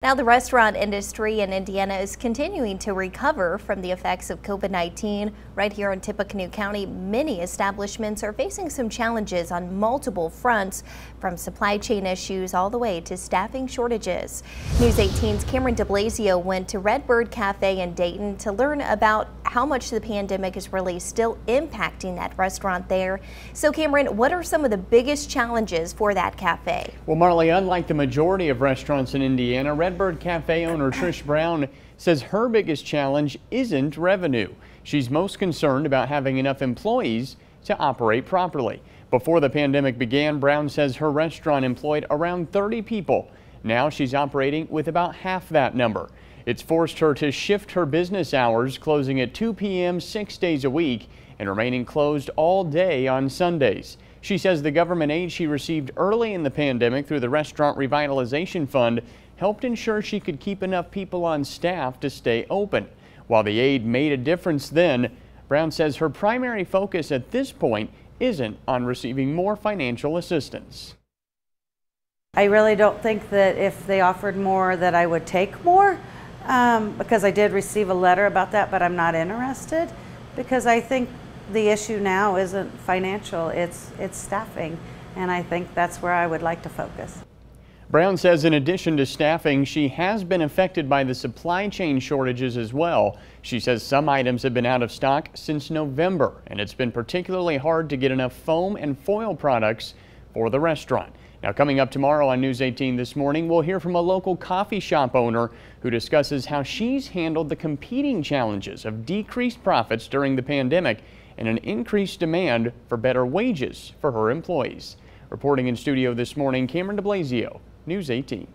Now, the restaurant industry in Indiana is continuing to recover from the effects of COVID-19. Right here in Tippecanoe County, many establishments are facing some challenges on multiple fronts, from supply chain issues all the way to staffing shortages. News 18's Cameron DeBlasio went to Redbird Cafe in Dayton to learn about how much the pandemic is really still impacting that restaurant there. So, Cameron, what are some of the biggest challenges for that cafe? Well, Marley, unlike the majority of restaurants in Indiana, Redbird Cafe owner Trish Brown says her biggest challenge isn't revenue. She's most concerned about having enough employees to operate properly. Before the pandemic began, Brown says her restaurant employed around 30 people. Now she's operating with about half that number. It's forced her to shift her business hours, closing at 2 p.m. 6 days a week and remaining closed all day on Sundays. She says the government aid she received early in the pandemic through the Restaurant Revitalization Fund helped ensure she could keep enough people on staff to stay open. While the aid made a difference then, Brown says her primary focus at this point isn't on receiving more financial assistance. I really don't think that if they offered more that I would take more, because I did receive a letter about that, but I'm not interested, because I think the issue now isn't financial, it's staffing, and I think that's where I would like to focus. Brown says in addition to staffing, she has been affected by the supply chain shortages as well. She says some items have been out of stock since November, and it's been particularly hard to get enough foam and foil products for the restaurant. Now, coming up tomorrow on News 18 This Morning, we'll hear from a local coffee shop owner who discusses how she's handled the competing challenges of decreased profits during the pandemic and an increased demand for better wages for her employees. Reporting in studio this morning, Cameron DeBlasio, News 18.